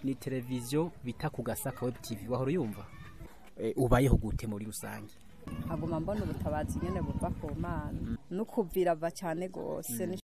ni televiziyo bita ku gasaka web tv wahora yumva ubayeho gute muri rusange aguma mbona ubutabazi nyene buva ku Mana no kuvira va cyane gose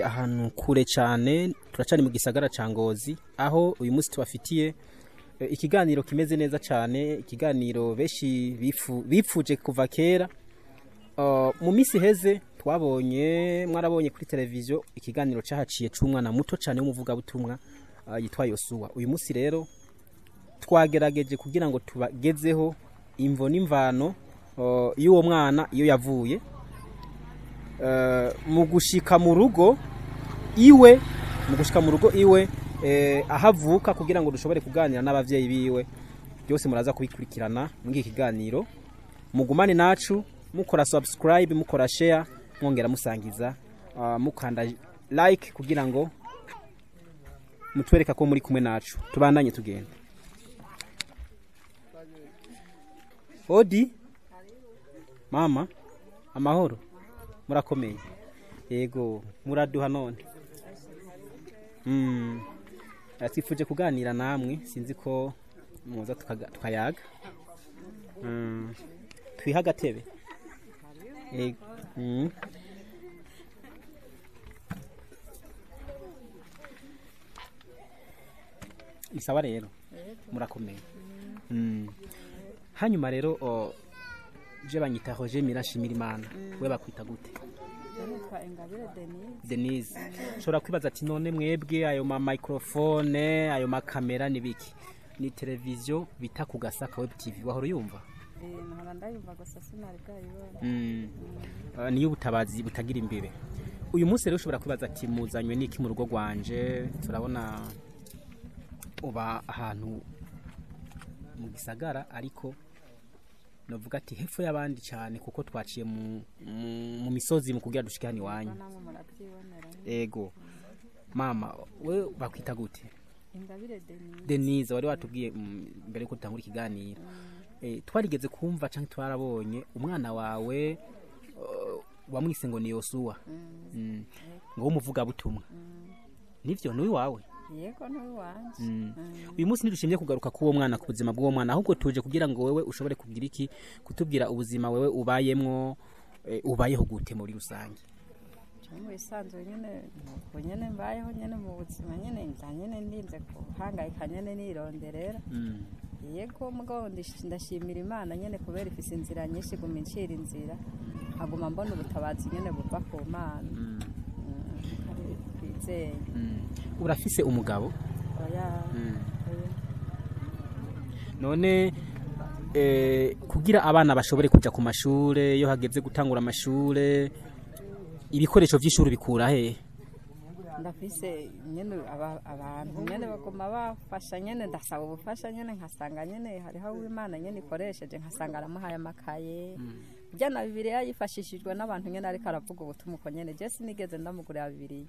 ahantu kure cyane turacari mu gisagara ca Ngozi aho uyu munsi tubafitiye ikiganiro kimeze neza cyane ikiganiro beshi bipfuje kuva kera mu misi heze mwarabonye kuri televiziyo ikiganiro cahaciye c'umwana muto cyane w'umuvugabutumwa yitwa Yosuwa. Uyu munsi rero twagerageje kugira ngo tubagezeho imvo n'imvano y'uwo mwana iyo yavuye mu gushika mu rugo iwe ahavuka kugira ngo dushobore kuganira n'abavyeyi biwe byose muraza kubikurikirana muri iki kiganiro mugumane nacu mukora subscribe mukora share mwongera musangiza mukanda like kugira ngo mutwereka ko muri kumwe nacu tubandanye tugenda. Odi mama amahoro murakomeye yego muraduha none twifuje kuganira namwe sinzi ko muza tukayaga twiha agatebe isawa rero murakomeye hanyuma rero je banyita Roger Mirashimira Imana we bakwita gute? Denise. Shora kwibaza ati none mwebwe ayo ma microphone ayo ma camera nibiki ni televiziyo bita ku gasaka web tv wahora yumva? Ndayumva gusa sinari bwayibona. Niyo ubutabazi butagira imbere. Uyu munsi rero ushobora kwibaza ati muzanywe niki mu rugo rwanje turabona uba ahantu mu gisagara ariko novuga ati hepfo y'abandi cyane kuko twaciye mu misozi mu kugira dushike hano iwanyu. Ego mama we bakwita gute? Ingabire Denise wari watubwiye mbere ko tutangura ikiganiro twarigeze kumva cyangwa twarabonye umwana wawe wamwise ngo ni Yosuwa ngo umuvugabutumwa nivyo ni wawe? Yego no wanje. Uyu munsi ntidushimye kugaruka kuwo mwana ku buzima bw'uwo mwana ahubwo tuje kugira ngo wewe ushobore kugira iki kutubwira ubuzima wewe ubayemwo ubayeho gute muri rusange. Mu isanzwe nyene mbayeho nyene mu buzima nyene ndinze kuhangayika nyene nironderera. Yego mugabo ndashimira Imana nyene kubera ifise inzira nyinshi gumincira inzira aguma mbona ubutabazi nyene buva ku Mana. Urafise umugabo? Oya. None kugira abana bashobore kuja ku mashure yo hageze gutangura amashure ibikoresho vy'ishuri bikura he? Ndafise nyene abantu nyene bagoma bafasha nyene ndasaba ubufasha nyene nkasanga nyene hariho Imana nyene ikoresheje nkasanga aramuhaye amakaye Jana Bibiliya yifashishijwe n'abantu nyene ariko aravuga ubutumwa uko nyene je sinigeze ndamugurira Bibiliya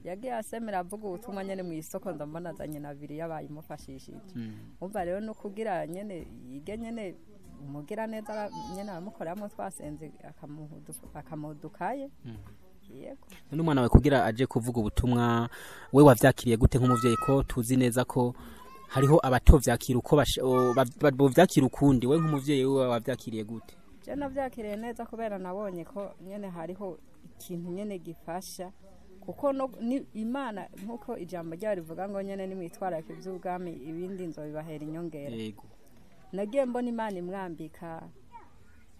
yagiye asemera avuga ubutumwa nyene mu isoko ndambona zanye na Bibiliya bayimufashishije umva rero no kugira nyene yige nyene umugira neza nyene aramukoramo twasenze akamudukaye yego none umwana we kugira aje kuvuga ubutumwa we wavyakiriye gute nk'umuvyeyi ko tuzi neza ko hariho abatovyakira uko bavyakira ukundi we nk'umuvyeyi we wavyakiriye gute? Je navyakiriye neza kubera nabonye ko nyene hariho ikintu nyene gifasha kuko ni Imana nkuko ijambo rya rivuga ngo nyene nimwitwarake by'ubwami ibindi nzo bibahera inyongera. Yego. Nagiye mbona Imana imwambika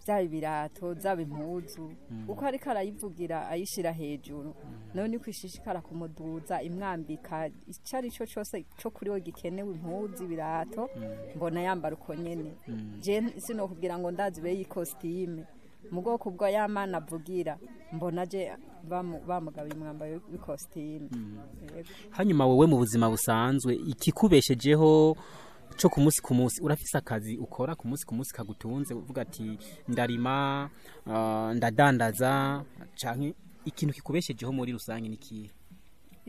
bya birato z'abimpuzu uko ariko arayivugira ayishira hejuru none kwishishikara kumuduza imwambika icari cyo cyose cyo kuri we gikenewe impuzu birato mbona yambara uko nyene je sino kugira ngo ndazibe y'ikostime mugoko bwo yamana avugira mbona je bamugabe imwambaye w'ikostime. Hanyuma wowe mu buzima busanzwe ikikubeshejeho cyo ku munsi urafise akazi ukora ku munsi kagutunze uvuga ati ndarima ndadandaza canke ikintu kikubeshejeho muri rusange nikiye?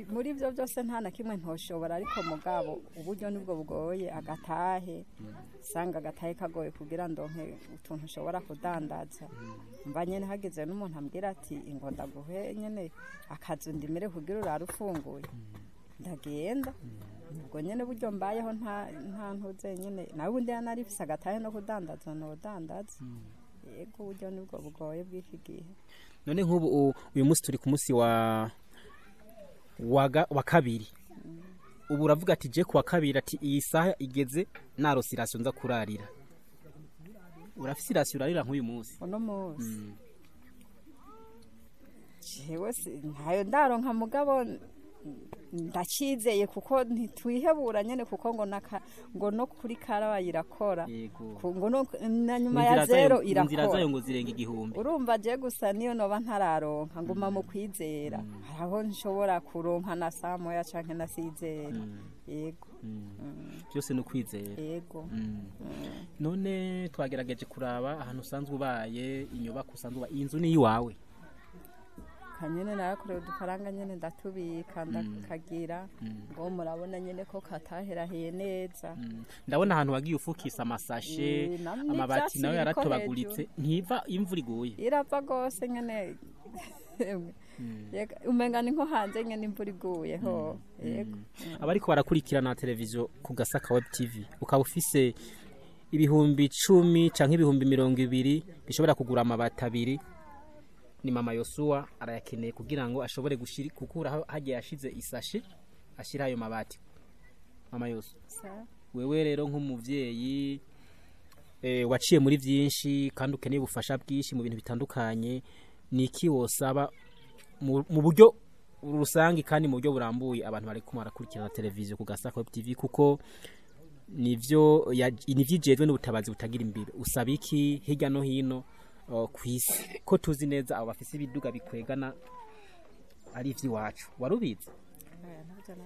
muri ibyo byose nta na kimwe ntoshobora ariko mugabo uburyo nibwo bugoye agatahe usanga agatahe kagoye kugira ndonke utuntu ushobora kudandaza mba nyine hageze n'umuntu ambwira ati ngo ndaguhe nyine akazu ndimire kugira urare ufunguye ndagenda ubwo nyine buryo mbayeho nta ntuze nyine nawe ubundi yanarifise agatahe no kudandaza nodandaza yego uburyo nibwo bugoye bw'iki gihe. None nk'ubu uyu munsi turi ku munsi wa kabiri ubu uravuga ati je kuwa kabiri ati iyi saha igeze narose irasiyo nza kurarira, urafise irasiyo urarira nk'uyu munsi? Uno munsi jewe ntayo ndaronka mugabo ndacizeye kuko ntitwihebura nyene kuko ngo no kuri karawa irakora ngo no na nyuma ya zero irakora, inzira zayo ngo zirenga igihumbi. Urumva je gusa niyo noba ntararonka nguma mu kwizera aho nshobora kuronka na samoya canke na sizera. Yego byose no kwizera. Yego none twagerageje kuraba ahantu usanzwe ubaye, inyubako usanzwe ubaye, inzu ni iwawe? Nyene narakorewe udufaranga nyene ndatubika ndakagira ngo murabona nyene ko kataherahiye neza. Ndabona ahantu wagiye ufukisa amasashe amabati nawe yaratobaguritse, ntiva imvura iguye? Irava gose nyene umenga ni nko hanze nyene imvura iguye ho. Yego abariko barakurikirana televiziyo ku Gasaka Web TV ukaba ufise ibihumbi 10 canke ibihumbi 20 bishobora kugura amabati abiri, ni Mama Yosuwa arayakeneye kugira ngo ashobore gukura hagiye yashize isashe ashira ayo mabati. Mama Yosuwa wewe rero nk'umuvyeyi waciye muri byinshi kandi ukeneye ubufasha bwinshi mu bintu bitandukanye, niki wosaba mu buryo rusangi kandi mu buryo burambuye abantu bari kumarakurikirana televiziyo ku Gasaka Web TV kuko nivyijejwe n'ubutabazi butagira imbibe, usaba iki hirya no hino kwisi ko tuzi neza abo bafise ibiduga bikwegana ari ivy'iwacu? Warubize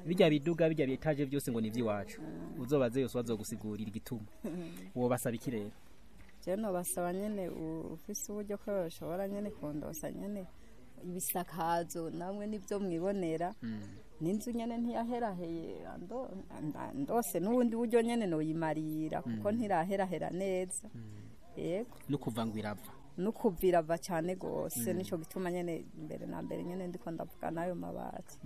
bijya biduga bijya bitaje byose ngo ni ivy'iwacu? Uzobaze yose wazogusigurira igituma. Uwo basaba iki rero? Je no basaba nyene ufise uburyo ko yoshobora nyene kondosa nyene ibisakazo namwe nivyo mwibonera n'inzu nyene ntiyaheraheye ndose n'ubundi buryo nyene no yimarira kuko ntiraherahera neza. Yego no kuvangwirava nukubirava cyane gose nico gituma nyene mbere na mbere nyene ndiko ndavuga nayo mabati.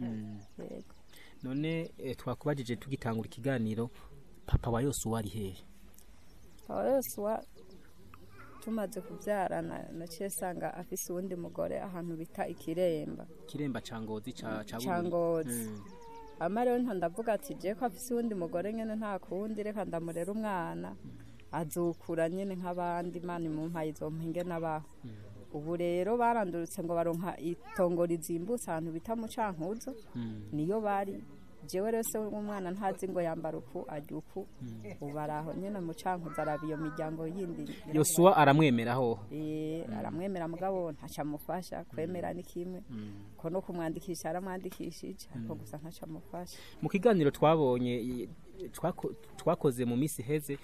Yego none twakubajije tugitangura ikiganiro, papa wa Yosuwa ari hehe? Papa wa Yosuwa tumaze kubyarana naciye sanga afise uwundi mugore ahantu bita ikiremba cangozi cangozi. Amare nto ndavuga ati je ko afise uwundi mugore nyene nta kundi reka ndamurera umwana azukura nyene nk'abandi Imana imumpaye izo mpinge nabaho. Ubu rero barandurutse ngo baronka itongo rizimbutse ahantu bita mu Cankuzo, niyo bari jewe rese umwana ntazi ngo yambara uku ajuku ubaraho nyene mu Cankuzo arabiyo miryango yindi. Yosuwa aramwemera ho? Aramwemera mugabo ntaca mufasha kwemera ni kimwe ko no kumwandikisha aramwandikishije ariko gusa ntaca mufasha. Mu kiganiro twabonye twakoze mu misi heze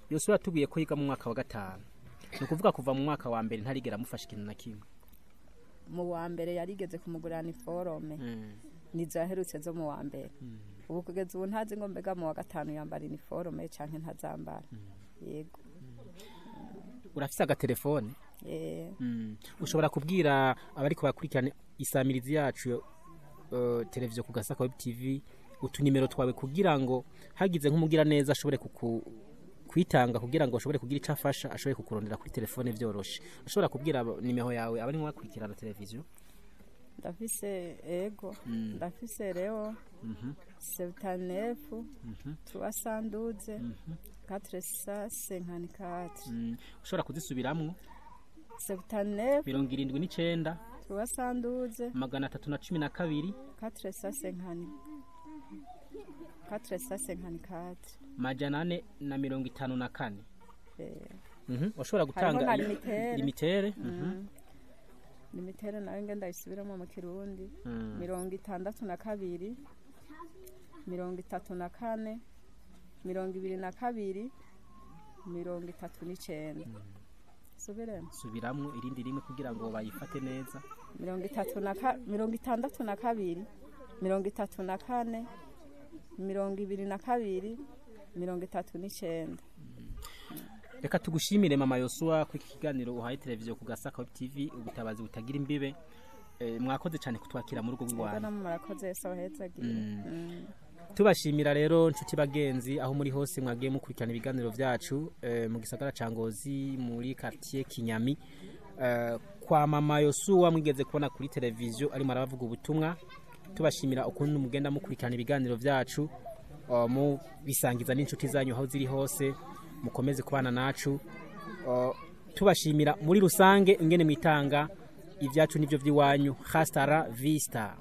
Yosuwa tugiye ko yiga mu mwaka wa 5, no kuvuga kuva mu mwaka wa mbere ntarigera mufasha ikintu na kimwe. Mu wa mbere yarigeze kumugurana iforome nizo yaherutse zo mu wa mbere. Ubu kugeza ubu ntazi ngo mbega mu wa 5 yambara iforome canke ntazambara. Yego urafise aga telefone? Ushobora kubwira abari ko bakurikirana isamirizi yacu televiziyo ku Gasaka Web TV utunimero twawe kugira ngo hagize nk'umugira neza ashobore kwitanga kugira ngo ashobore kugira icafasha ashobore kukurondera kuri telefone vyoroshe? Ushobora kubwira nimero yawe abari mu bakurikirana televiziyo? Ndafise ndafise rero 79 312 454. Ushobora kuzisubiramwo? 79 79 312 312 454 majana 454. Washobora gutanga limitere? Limitere nayo ngenda isubiramo mu Kirundi 62 34 22 39. Subiramwo irindi rimwe kugira ngo bayifate neza. 62 34 22 39. Reka tugushimire Mama Yosuwa ku kiganiro uhaye televiziyo ku Gasaka TV ubutabazi butagira imbibe. Mwakoze cyane kutwakira mu rugo rw'iwanyu. Murakoze sohezagira. Tubashimira rero nshuti bagenzi aho muri hose mwagiye mukurikirana ibiganiro vyacu mu gisagara ca Ngozi muri quartier Kinyami. Kwa Mama Yosuwa mwigeze kubona kuri televiziyo ari maravuga ubutumwa. Tubashimira ukuntu mugenda mukurikirana ibiganiro vyacu mu bisangiza n'inshuti zanyu aho ziri hose mukomeze kubana nacu. Tubashimira muri rusange ingene mwitanga ivyacu nivyo vyiwanyu. Hasta la vista.